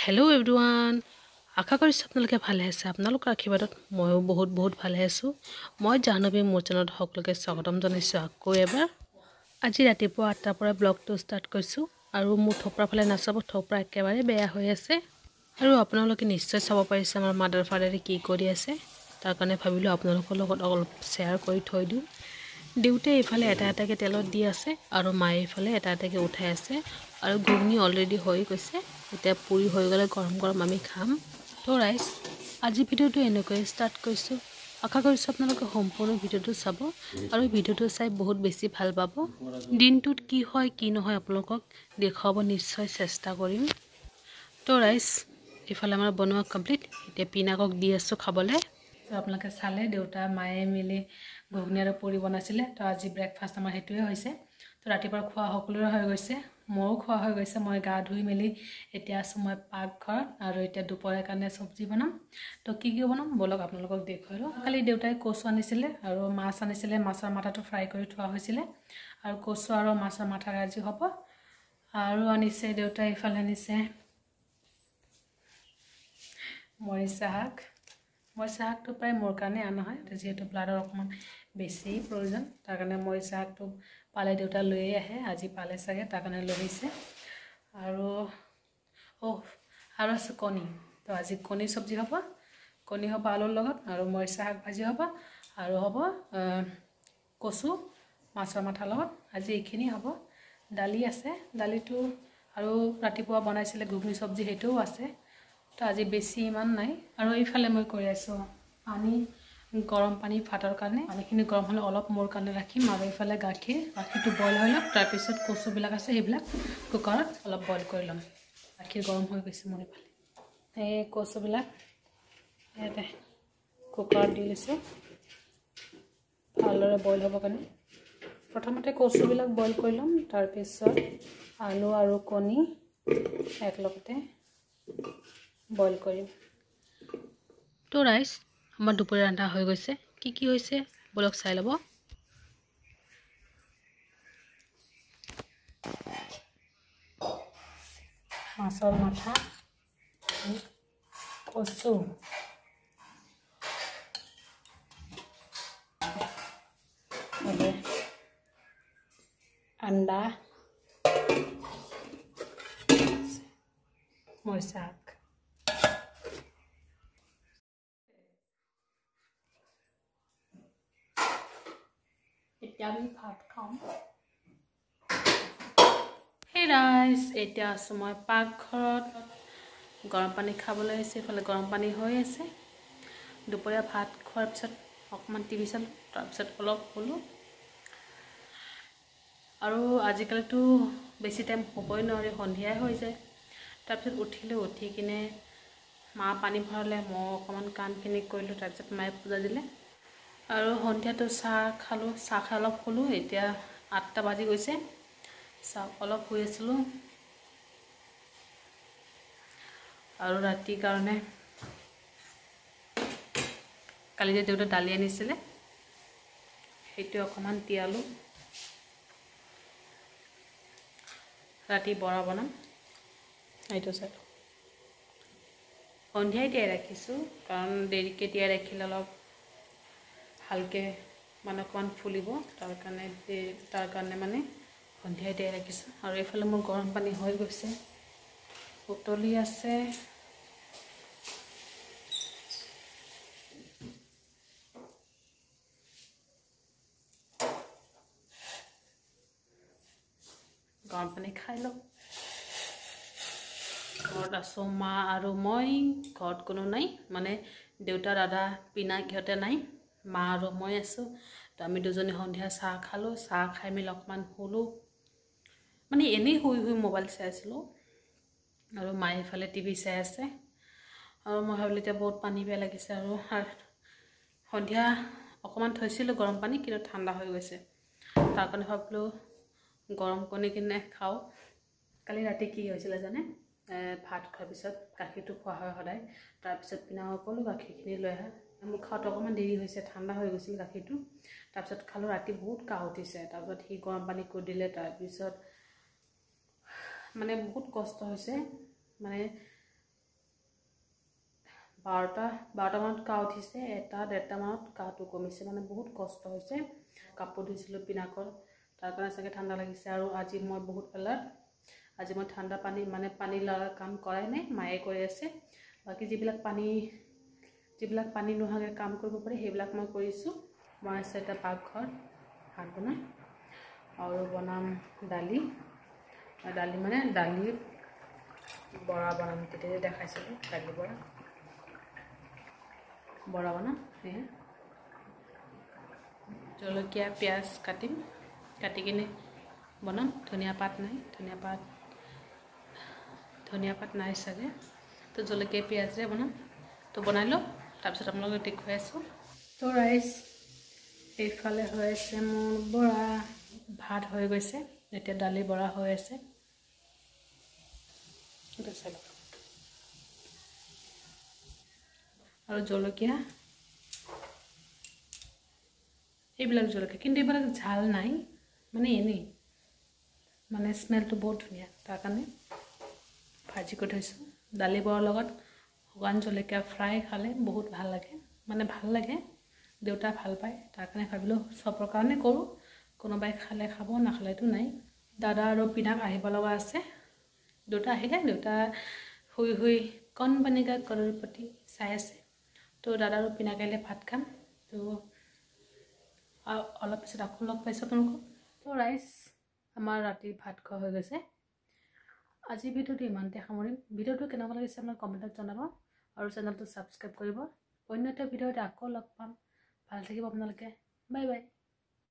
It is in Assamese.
हेलो एवरीवन आशा কৰিছো আপোনালোকে ভালে আছে আপোনালোকৰ আশীৰ্বাদত ময়ো বহুত ভালে আছো মই জাহ্নবী মোৰ চেনেলত সকলোকে স্বাগতম জনাইছো আকৌ এবাৰ আজি ৰাতিপুৱা 8টাৰ পৰা ব্লগটো ষ্টাৰ্ট কৰিছো আৰু মোৰ থপৰা ফালে নাচাব থপৰা একেবাৰে বেয়া হৈ আছে আৰু আপোনালোকে নিশ্চয় চাব পাৰিছে আমাৰ মাদাৰ ফাদাৰে কি কৰি আছে তাৰ কাৰণে ভাবিলো আপোনালোকৰ লগত অলপ শেয়াৰ কৰি থৈ দিও দেউতে ইফালে এটা তেলত দি আছে আৰু মায়ে ইফালে এটা উঠাই আছে আৰু ঘুগনি অলৰেডি হৈ গৈছে এতিয়া পুৰি হৈ গলে গৰম আমি খাম তো ৰাইজ আজি ভিডিওটো এনেকৈ ষ্টাৰ্ট কৰিছো আশা কৰিছো আপোনালোকে সম্পূৰ্ণ ভিডিওটো চাব আৰু ভিডিওটো চাই বহুত বেছি ভাল পাব দিনটোত কি হয় কি নহয় আপোনালোকক দেখাব নিশ্চয় চেষ্টা কৰিম তো ৰাইজ ইফালে আমাৰ বনোৱা কমপ্লিট এতিয়া পিনাকক দি আছো খাবলৈ আপোনালোকে চালে দেউতা মায়ে মিলি ঘুগনি আৰু পুৰি বনাইছিলে তো আজি ব্ৰেকফাষ্ট আমাৰ হেতুৱে হৈছে তো ৰাতিপুৱা খোৱা সকলোৰে হৈ গৈছে মোৰো খোৱা হৈ গৈছে মই গা ধুই মেলি এতিয়া আছো মই পাকঘৰ আৰু এতিয়া দুপৰীয়াৰ কাৰণে সবজি বনাম তো কি বনাম বলক আপোনালোকক দেখুৱালো কালি দেউতাই কচু আনিছিলে আৰু মাছ আনিছিলে মাছৰ মাথাটো ফ্ৰাই কৰি থোৱা হৈছিলে আৰু কচু আৰু মাছৰ মাথা আজি হ'ব আৰু আনিছে দেউতাই ইফালে আনিছে মৰিচা শাকটো প্ৰায় মোৰ কাৰণে আনা হয় যেহেতু ব্লাডৰ অকমান বেছি প্ৰয়োজন তাৰ কাৰণে মৰিচা শাকটো পালে দেউতা লৈ আহে আজি পালে চাগে তাৰ কাৰণে লৈ আহিছে আৰু আছে কণী তো আজি কণী সবজি হ'ব কণী হ'ব আলুৰ লগত আৰু মৰিচা শাক ভাজি হ'ব আৰু হ'ব কচু মাছৰ মাথাৰ লগত আজি এইখিনি হ'ব দালি আছে দালিটো আৰু ৰাতিপুৱা বনাইছিলে ঘুগনি সবজি হেতুও আছে তো আজি বেছি ইমান নাই আৰু এইফালে মই কৰি আছো পানী গৰম পানী ফাটাৰ কাৰণে পানীখিনি গৰম হলে অলপ মোৰ কাৰণে ৰাখিম আৰু এইফালে গাখীৰটো বইল হৈ লওক তাৰ পিছত কচু বিলাক আছে সেইবিলাক কুকাৰত অলপ বইল কৰি ল'ম গাখীৰ গৰম হৈ গৈছে মোৰ ইফালে এই কচু বিলাক ইয়াতে কুকাৰত দি লৈছো ভালদৰে বইল হ'ব কাৰণে প্ৰথমতে কচু বিলাক বইল কৰি ল'ম তাৰ পিছত আলু আৰু কণী একলগতে বইল কৰিম তো ৰাইজ আমাৰ দুপৰীয়া ৰান্ধা হৈ গৈছে কি হৈছে বলক চাই ল'ব মাছৰ মাথা কচু আন্দা মৰিচা শাক এতিয়া আমি ভাত খাম হে ৰাইজ এতিয়া আছো মই পাকঘৰত গৰম পানী খাবলৈ আহিছে ইফালে গৰম পানী হৈ আছে দুপৰীয়া ভাত খোৱাৰ পিছত অকমান টিভি চালোঁ তাৰপিছত অলপ শুলো আৰু আজিকালিতো বেছি টাইম হ'বই নোৱাৰে সন্ধিয়াই হৈ যায় তাৰপিছত উঠি কিনে মা পানী ভৰালে মই অকমান কামখিনি কৰিলোঁ তাৰপিছত মায়ে পূজা দিলে আৰু সন্ধিয়াটো চাহ খাই অলপ শুলো এতিয়া 8টা বাজি গৈছে চাহ অলপ শুই আছিলো আৰু ৰাতিৰ কাৰণে কালি যে দেউতা দালি আনিছিলে সেইটো অকমান তিয়ালো ৰাতি বৰা বনাম এইটো চাই সন্ধিয়াই তিয়াই ৰাখিছো কাৰণ দেৰিকে তিয়াই ৰাখিলে অলপ ভালকে মানে অকমান ফুলিব তাৰ কাৰণে মানে সন্ধিয়াই তিয়াই ৰাখিছো আৰু এইফালে মোৰ গৰম পানী হৈ গৈছে উতলি আছে গৰম পানী খাই লওঁ ঘৰত আছো মা আৰু মই ঘৰত কোনো নাই মানে দেউতা দাদা পিনা কিহতে নাই মা আৰু মই আছো তো আমি দুজনী সন্ধিয়া চাহ খালো চাহ খাই মেলি অকমান শুলো মানে এনেই শুই মোবাইল চাই আছিলো আৰু মায়ে ইফালে টিভি চাই আছে আৰু মই ভাবিলো এতিয়া বহুত পানী বেয়া লাগিছে আৰু সন্ধিয়া অকমান থৈছিলো গৰম পানী কিন্তু ঠাণ্ডা হৈ গৈছে তাৰ কাৰণে ভাবিলো গৰম পানী কিনে খাও কালি ৰাতি কি হৈছিল জানে ভাত খোৱাৰ পিছত গাখীৰটো খোৱা হয় সদায় তাৰ পিছত পিনা সকলো গাখীৰখিনি লৈ আহে মোৰ খাওঁতে অকমান দেৰি হৈছে ঠাণ্ডা হৈ গৈছিল গাখীৰটো তাৰ পিছত খালো ৰাতি বহুত কাহ উঠিছে তাৰ পিছত হি গৰম পানী কৰি দিলে তাৰ পিছত মানে বহুত কষ্ট হৈছে মানে 12টা মানত কাহ উঠিছে 1টা-1.5টা মানত কাহটো কমিছে মানে বহুত কষ্ট হৈছে কাপোৰ ধুইছিলোঁ পিনাকৰ তাৰ কাৰণে চাগে ঠাণ্ডা লাগিছে আৰু আজি মই বহুত এলাৰ্ট আজি মই ঠাণ্ডা পানী মানে পানী লগাৰ কাম কৰাই নাই মায়ে কৰি আছে বাকি যিবিলাক পানী নোহাগে কাম কৰিব পাৰে সেইবিলাক মই কৰিছোঁ মই আছে এটা পাকঘৰ ভাত বনাই আৰু বনাম দালি মানে দালি বৰা বনাম তেতিয়া দেখাইছিলোঁ দালি বৰা বনাম জলকীয়া পিঁয়াজ কাটি কিনে বনাম ধনিয়া পাত নাই চাগে তো জলকীয়া পিঁয়াজৰে বনাম তো বনাই লওঁ তাৰপিছত আপোনালোকক দেখুৱাই আছোঁ তো ৰাইচ এইফালে হৈ আছে মোৰ বৰা ভাত হৈ গৈছে এতিয়া দালি বৰা হৈ আছে আৰু জলকীয়া এইবিলাক জলকীয়া কিন্তু এইবিলাক ঝাল নাই মানে এনেই মানে স্মেলটো বহুত ধুনীয়া তাৰ কাৰণে ভাজি কৰি থৈছোঁ দালি বৰাৰ লগত শুকান জলকীয়া ফ্ৰাই খালে বহুত ভাল লাগে মানে ভাল লাগে দেউতা ভাল পায় তাৰ কাৰণে ভাবিলোঁ চবৰ কাৰণে কৰোঁ কোনোবাই খালে খাব নাখালেতো নাই দাদা আৰু পিনাক আহিব লগা আছে দেউতা আহিলে দেউতা শুই কণবানিকা কৰৰপতি চাই আছে তো দাদা আৰু পিনাক আহিলে ভাত খাম তো অলপ পিছত আকৌ লগ পাইছোঁ আপোনালোকক তো ৰাইচ আমাৰ ৰাতিৰ ভাত খোৱা হৈ গৈছে আজি ভিডিঅ'টো ইমানতে সামৰিম ভিডিঅ'টো কেনেকুৱা লাগিছে আপোনাক কমেণ্টত জনাব আৰু চেনেলটো ছাবস্ক্ৰাইব কৰিব অন্য এটা ভিডিঅ'তে আকৌ লগ পাম ভাল থাকিব আপোনালোকে বাই বাই